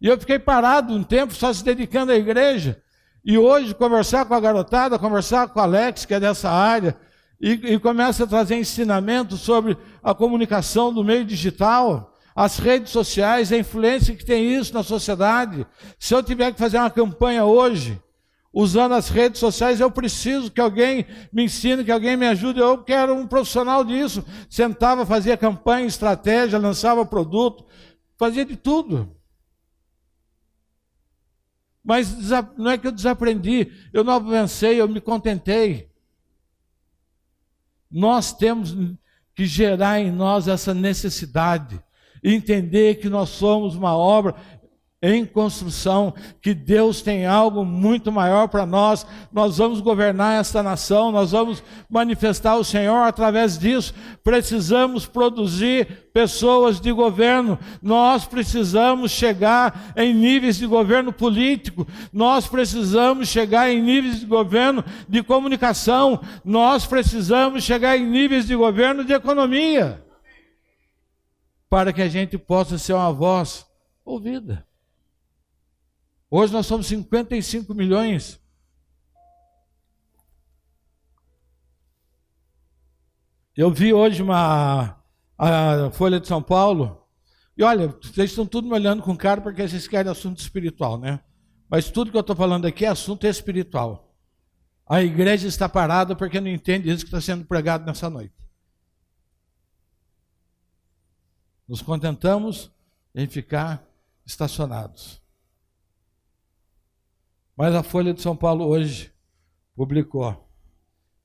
E eu fiquei parado um tempo só se dedicando à igreja. E hoje conversar com a garotada, conversar com o Alex, que é dessa área, e começa a trazer ensinamento sobre a comunicação do meio digital, as redes sociais, a influência que tem isso na sociedade. Se eu tiver que fazer uma campanha hoje, usando as redes sociais. Eu preciso que alguém me ensine, que alguém me ajude. Eu quero um profissional disso. Sentava, fazia campanha, estratégia, lançava produto, fazia de tudo. Mas não é que eu desaprendi, eu não avancei, eu me contentei. Nós temos que gerar em nós essa necessidade, entender que nós somos uma obra em construção, que Deus tem algo muito maior para nós. Nós vamos governar esta nação, nós vamos manifestar o Senhor através disso. Precisamos produzir pessoas de governo, nós precisamos chegar em níveis de governo político, nós precisamos chegar em níveis de governo de comunicação, nós precisamos chegar em níveis de governo de economia, para que a gente possa ser uma voz ouvida. Hoje nós somos 55 milhões. Eu vi hoje a Folha de São Paulo, e olha, vocês estão tudo me olhando com cara porque vocês querem assunto espiritual, né? Mas tudo que eu estou falando aqui é assunto espiritual. A igreja está parada porque não entende isso que está sendo pregado nessa noite. Nos contentamos em ficar estacionados. Mas a Folha de São Paulo hoje publicou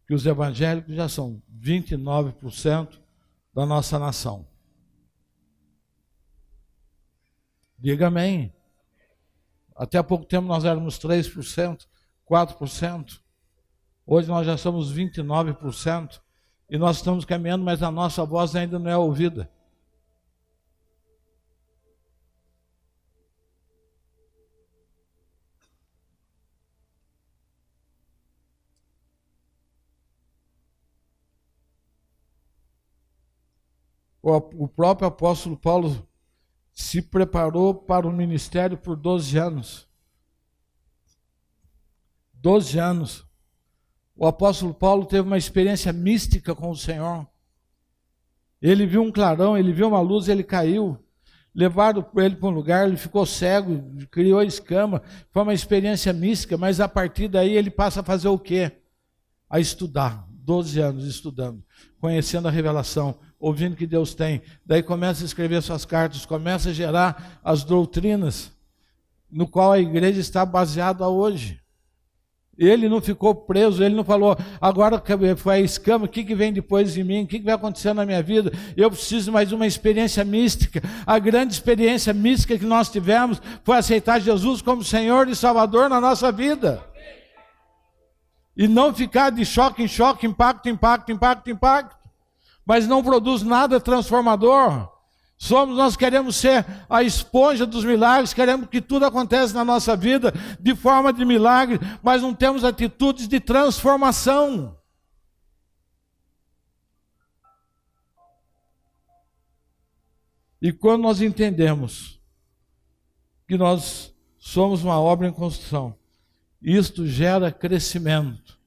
que os evangélicos já são 29% da nossa nação. Diga amém. Até há pouco tempo nós éramos 3%, 4%. Hoje nós já somos 29% e nós estamos caminhando, mas a nossa voz ainda não é ouvida. O próprio apóstolo Paulo se preparou para o ministério por 12 anos. 12 anos. O apóstolo Paulo teve uma experiência mística com o Senhor. Ele viu um clarão, ele viu uma luz, ele caiu. Levaram ele para um lugar, ele ficou cego, criou escama. Foi uma experiência mística, mas a partir daí ele passa a fazer o quê? A estudar. 12 anos estudando, conhecendo a revelação, ouvindo o que Deus tem. Daí começa a escrever suas cartas, começa a gerar as doutrinas no qual a igreja está baseada hoje. Ele não ficou preso, ele não falou, agora foi a escama, o que vem depois de mim, o que vai acontecer na minha vida? Eu preciso de mais uma experiência mística. A grande experiência mística que nós tivemos foi aceitar Jesus como Senhor e Salvador na nossa vida. E não ficar de choque em choque, impacto, mas não produz nada transformador. Nós queremos ser a esponja dos milagres, queremos que tudo aconteça na nossa vida de forma de milagre, mas não temos atitudes de transformação. E quando nós entendemos que nós somos uma obra em construção, isto gera crescimento.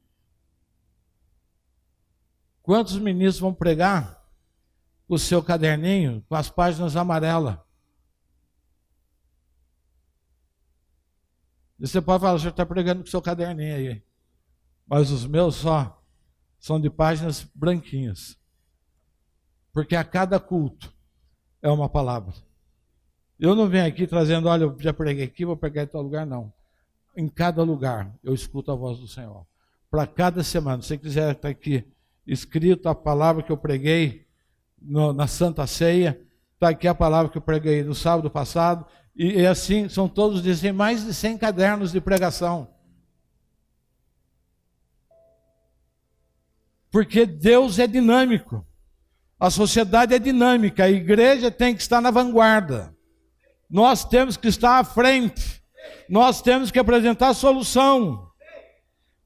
Quantos ministros vão pregar com o seu caderninho, com as páginas amarelas? E você pode falar, o senhor está pregando com o seu caderninho aí. Mas os meus só são de páginas branquinhas. Porque a cada culto é uma palavra. Eu não venho aqui trazendo, olha, eu já preguei aqui, vou pregar em tal lugar, não. Em cada lugar eu escuto a voz do Senhor. Para cada semana, se você quiser estar aqui escrito a palavra que eu preguei na Santa Ceia, está aqui a palavra que eu preguei no sábado passado, e assim, são todos os dias, tem mais de 100 cadernos de pregação. Porque Deus é dinâmico, a sociedade é dinâmica, a igreja tem que estar na vanguarda, nós temos que estar à frente, nós temos que apresentar a solução.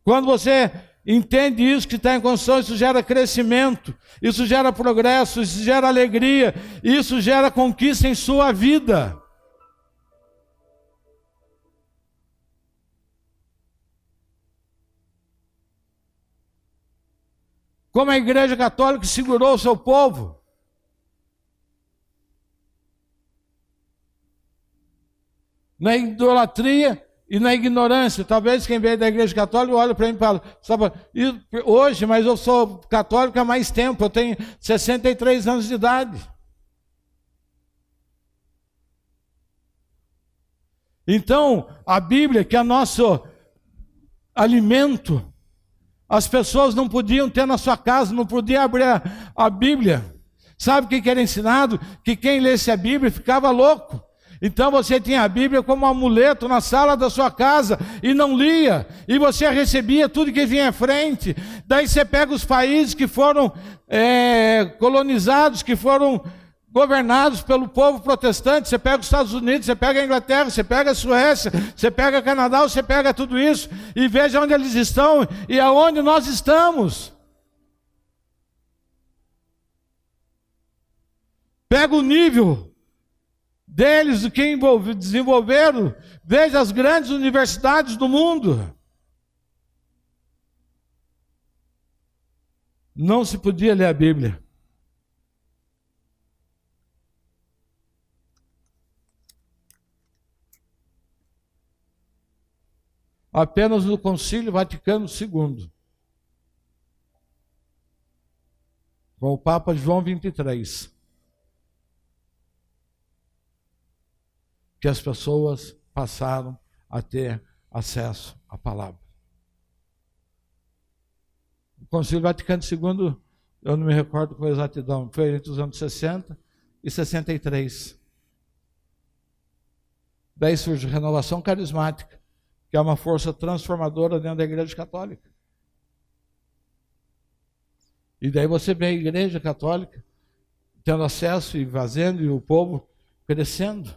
Quando você entende isso, que está em construção, isso gera crescimento, isso gera progresso, isso gera alegria, isso gera conquista em sua vida. Como a Igreja Católica segurou o seu povo. Na idolatria, e na ignorância. Talvez quem veio da igreja católica olha para mim e fala, hoje, mas eu sou católico há mais tempo, eu tenho 63 anos de idade. Então, a Bíblia, que é nosso alimento, as pessoas não podiam ter na sua casa, não podiam abrir a Bíblia. Sabe o que era ensinado? Que quem lesse a Bíblia ficava louco. Então você tinha a Bíblia como um amuleto na sala da sua casa e não lia, e você recebia tudo que vinha à frente. Daí você pega os países que foram colonizados, que foram governados pelo povo protestante, você pega os Estados Unidos, você pega a Inglaterra, você pega a Suécia, você pega o Canadá, você pega tudo isso, e veja onde eles estão e aonde nós estamos. Pega o nível deles, do que desenvolveram, veja as grandes universidades do mundo. Não se podia ler a Bíblia. Apenas no Concílio Vaticano II, com o Papa João XXIII, que as pessoas passaram a ter acesso à palavra. O Concílio Vaticano II, eu não me recordo com exatidão, foi entre os anos 60 e 63. Daí surge a renovação carismática, que é uma força transformadora dentro da Igreja Católica. E daí você vê a Igreja Católica tendo acesso e fazendo, e o povo crescendo.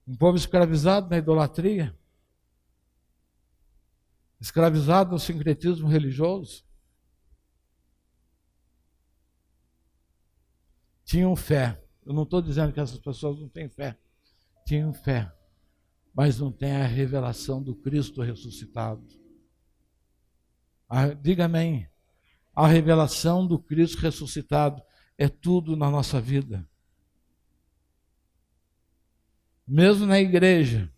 Um povo escravizado na idolatria, escravizado no sincretismo religioso. Tinham fé. Eu não estou dizendo que essas pessoas não têm fé. Tinham fé, mas não têm a revelação do Cristo ressuscitado. Diga amém. A revelação do Cristo ressuscitado é tudo na nossa vida. Mesmo na igreja,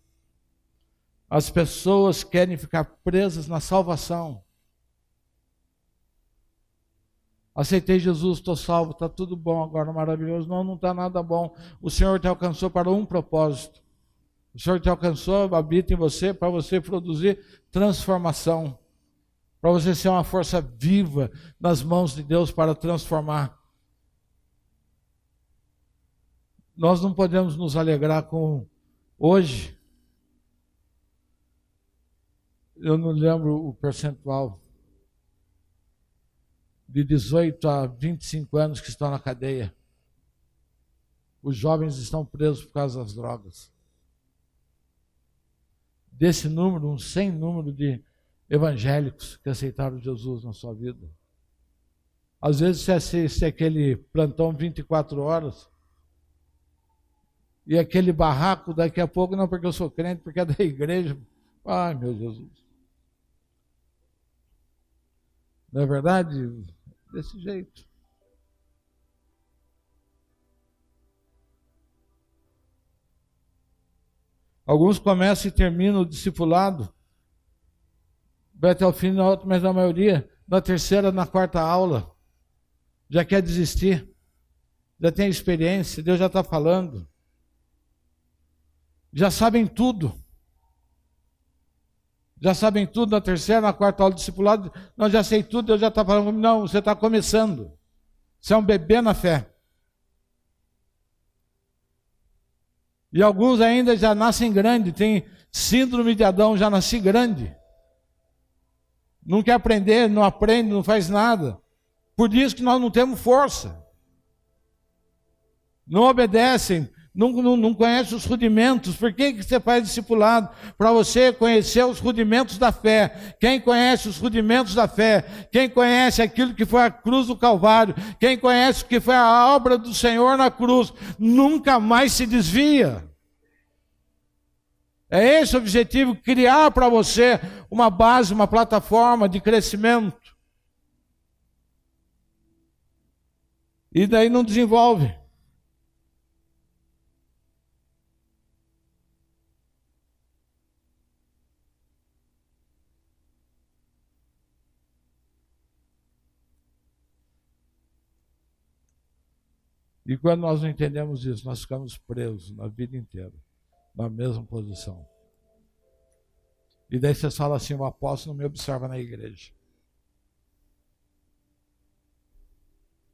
as pessoas querem ficar presas na salvação. Aceitei Jesus, estou salvo, está tudo bom agora, maravilhoso. Não, não está nada bom. O Senhor te alcançou para um propósito. O Senhor te alcançou, habita em você, para você produzir transformação. Para você ser uma força viva nas mãos de Deus para transformar. Nós não podemos nos alegrar com hoje. Eu não lembro o percentual de 18 a 25 anos que estão na cadeia. Os jovens estão presos por causa das drogas. Desse número, um sem número de evangélicos que aceitaram Jesus na sua vida. Às vezes você assiste aquele plantão 24 horas e aquele barraco daqui a pouco, não porque eu sou crente, porque é da igreja. Ai, meu Jesus. Não é verdade? Desse jeito. Alguns começam e terminam o discipulado, vai até o fim, mas a maioria, na terceira, na quarta aula, já quer desistir, já tem experiência, Deus já está falando, já sabem tudo na terceira, na quarta aula do discipulado, não, já sei tudo, Deus já está falando, não, você está começando, você é um bebê na fé. E alguns ainda já nascem grande, tem síndrome de Adão, já nasci grande. Não quer aprender, não aprende, não faz nada. Por isso que nós não temos força. Não obedecem, não conhecem os rudimentos. Por que você faz discipulado? Para você conhecer os rudimentos da fé. Quem conhece os rudimentos da fé, quem conhece aquilo que foi a cruz do Calvário, quem conhece o que foi a obra do Senhor na cruz, nunca mais se desvia. É esse o objetivo, criar para você uma base, uma plataforma de crescimento. E daí não desenvolve. E quando nós não entendemos isso, nós ficamos presos na vida inteira, na mesma posição. E daí você fala assim, o apóstolo não me observa na igreja.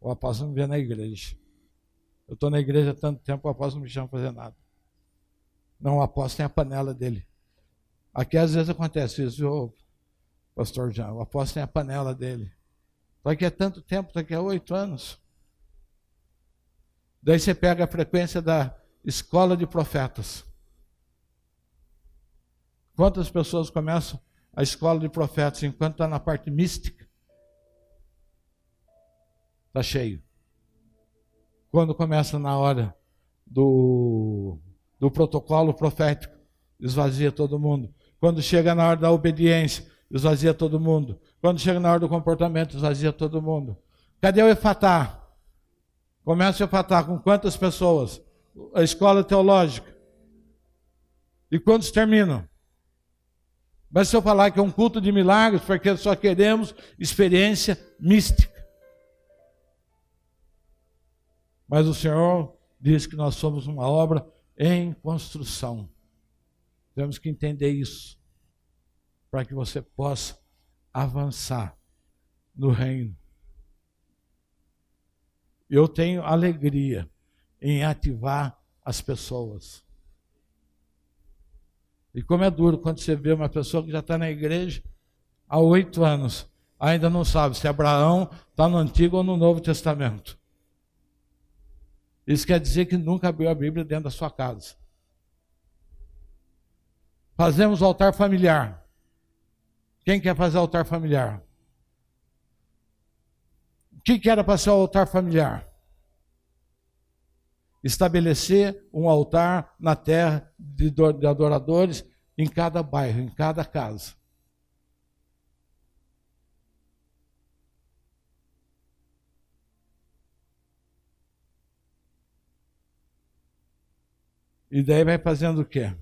O apóstolo não me vê na igreja. Eu estou na igreja há tanto tempo, o apóstolo não me chama para fazer nada. Não, o apóstolo tem a panela dele. Aqui às vezes acontece isso, viu, pastor Jean? O apóstolo tem a panela dele. Estou aqui há tanto tempo, estou aqui há 8 anos. Daí você pega a frequência da escola de profetas. Quantas pessoas começam a escola de profetas enquanto está na parte mística? Está cheio. Quando começa na hora do protocolo profético, esvazia todo mundo. Quando chega na hora da obediência, esvazia todo mundo. Quando chega na hora do comportamento, esvazia todo mundo. Cadê o Efatá? Começa o Efatá com quantas pessoas? A escola teológica. E quantos terminam? Mas se eu falar que é um culto de milagres, porque só queremos experiência mística. Mas o Senhor diz que nós somos uma obra em construção. Temos que entender isso, para que você possa avançar no reino. Eu tenho alegria em ativar as pessoas. E como é duro quando você vê uma pessoa que já está na igreja há 8 anos, ainda não sabe se Abraão está no Antigo ou no Novo Testamento. Isso quer dizer que nunca abriu a Bíblia dentro da sua casa. Fazemos altar familiar. Quem quer fazer altar familiar? O que era para ser o altar familiar? Estabelecer um altar na terra de adoradores em cada bairro, em cada casa. E daí vai fazendo o quê?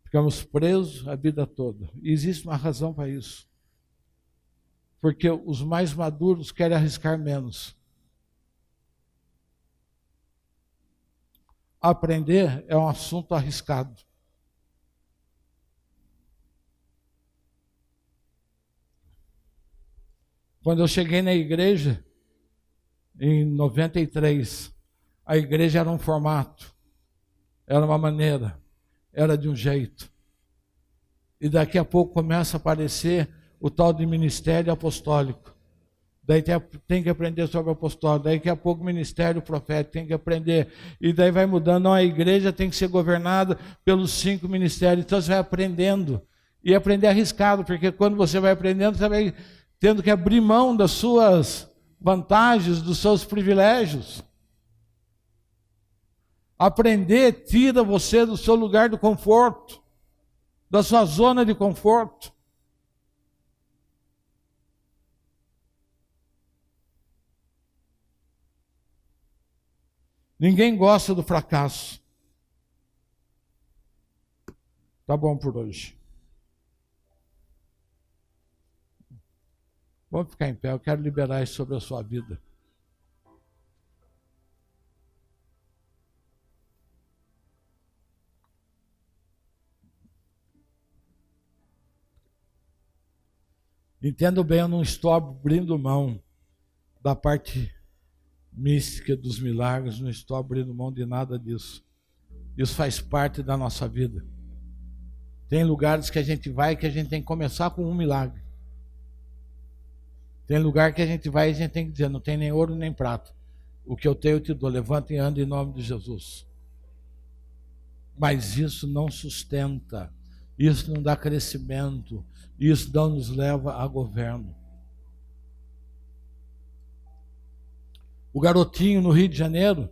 Ficamos presos a vida toda. E existe uma razão para isso. Porque os mais maduros querem arriscar menos. Aprender é um assunto arriscado. Quando eu cheguei na igreja, em 93, a igreja era um formato, era uma maneira, era de um jeito. E daqui a pouco começa a aparecer o tal de ministério apostólico. Daí tem que aprender sobre o apostólico. Daí daqui a pouco o ministério profético tem que aprender. E daí vai mudando. Não, a igreja tem que ser governada pelos 5 ministérios. Então você vai aprendendo. E aprender arriscado, porque quando você vai aprendendo, você vai tendo que abrir mão das suas vantagens, dos seus privilégios. Aprender tira você do seu lugar de conforto, da sua zona de conforto. Ninguém gosta do fracasso. Tá bom por hoje. Vamos ficar em pé, eu quero liberar isso sobre a sua vida. Entendo bem, eu não estou abrindo mão da parte mística dos milagres, não estou abrindo mão de nada disso. Isso faz parte da nossa vida. Tem lugares que a gente vai que a gente tem que começar com um milagre. Tem lugar que a gente vai e a gente tem que dizer, não tem nem ouro nem prata. O que eu tenho eu te dou, levanta e anda em nome de Jesus. Mas isso não sustenta, isso não dá crescimento, isso não nos leva a governo. O garotinho no Rio de Janeiro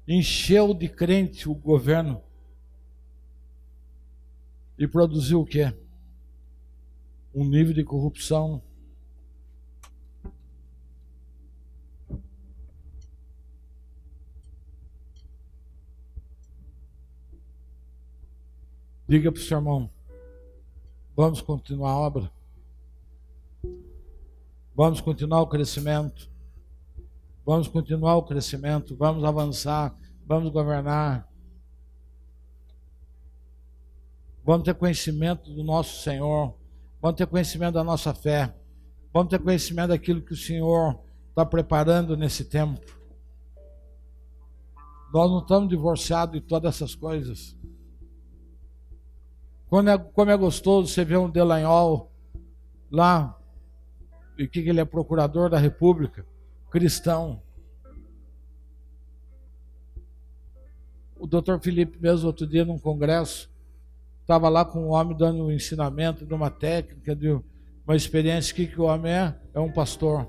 encheu de crente o governo e produziu o quê? Um nível de corrupção Diga para o seu irmão: vamos continuar a obra. Vamos continuar o crescimento. Vamos continuar o crescimento. Vamos avançar. Vamos governar. Vamos ter conhecimento do nosso Senhor. Vamos ter conhecimento da nossa fé. Vamos ter conhecimento daquilo que o Senhor está preparando nesse tempo. Nós não estamos divorciados de todas essas coisas. Como é gostoso você ver um Delanhol lá, e que ele é procurador da República, cristão. O doutor Felipe mesmo, outro dia, num congresso, estava lá com um homem dando um ensinamento de uma técnica, de uma experiência. O que o homem é? É um pastor.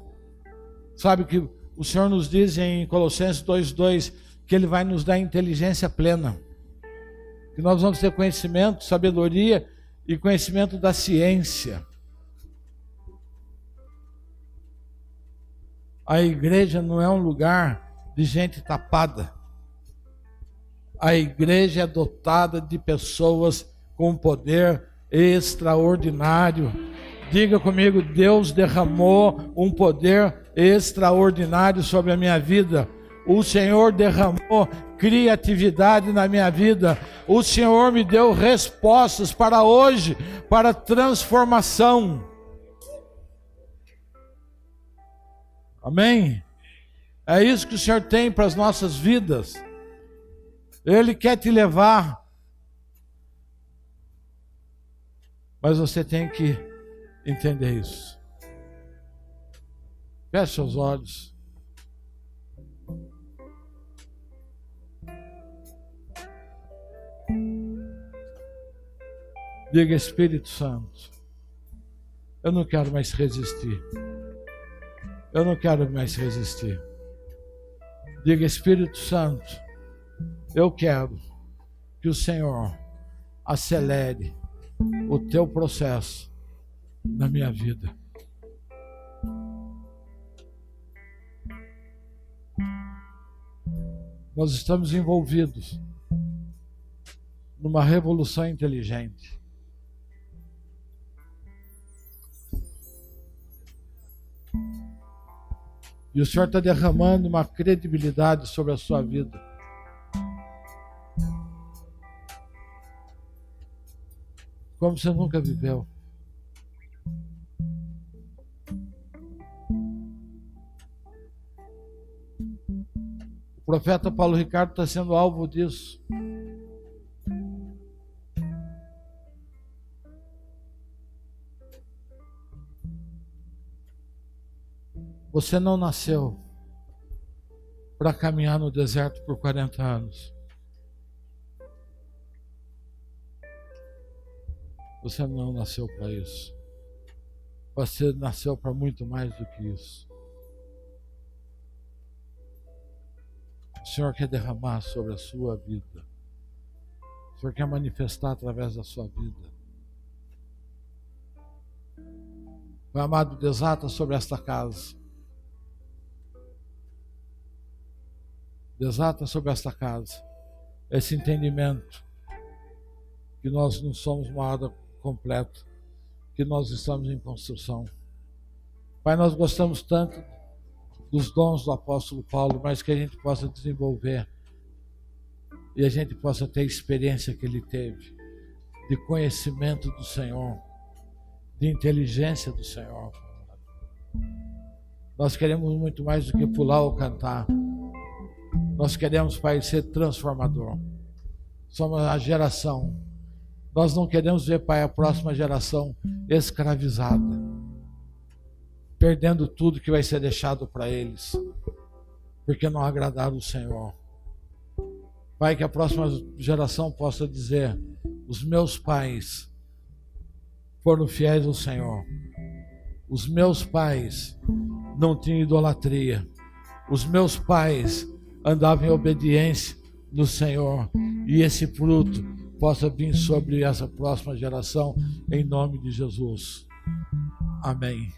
Sabe que o Senhor nos diz em Colossenses 2:2 que Ele vai nos dar inteligência plena. Que nós vamos ter conhecimento, sabedoria e conhecimento da ciência. A igreja não é um lugar de gente tapada. A igreja é dotada de pessoas com poder extraordinário. Diga comigo: Deus derramou um poder extraordinário sobre a minha vida. O Senhor derramou criatividade na minha vida. O Senhor me deu respostas para hoje, para transformação. Amém? É isso que o Senhor tem para as nossas vidas. Ele quer te levar, mas você tem que entender isso. Feche seus olhos. Diga: Espírito Santo, eu não quero mais resistir. Eu não quero mais resistir. Diga: Espírito Santo, eu quero que o Senhor acelere o teu processo na minha vida. Nós estamos envolvidos numa revolução inteligente. E o Senhor está derramando uma credibilidade sobre a sua vida. Como você nunca viveu. O profeta Paulo Ricardo está sendo alvo disso. Você não nasceu para caminhar no deserto por 40 anos. Você não nasceu para isso. Você nasceu para muito mais do que isso. O Senhor quer derramar sobre a sua vida. O Senhor quer manifestar através da sua vida. Pai amado, desata sobre esta casa. Desata sobre esta casa esse entendimento que nós não somos uma obra completa, que nós estamos em construção. Pai, nós gostamos tanto dos dons do apóstolo Paulo, mas que a gente possa desenvolver e a gente possa ter a experiência que ele teve, de conhecimento do Senhor, de inteligência do Senhor. Nós queremos muito mais do que pular ou cantar. Nós queremos, Pai, ser transformador. Somos a geração. Nós não queremos ver, Pai, a próxima geração escravizada, perdendo tudo que vai ser deixado para eles, porque não agradaram o Senhor. Pai, que a próxima geração possa dizer: os meus pais foram fiéis ao Senhor. Os meus pais não tinham idolatria. Os meus pais andavam em obediência no Senhor. E esse fruto possa vir sobre essa próxima geração, em nome de Jesus. Amém.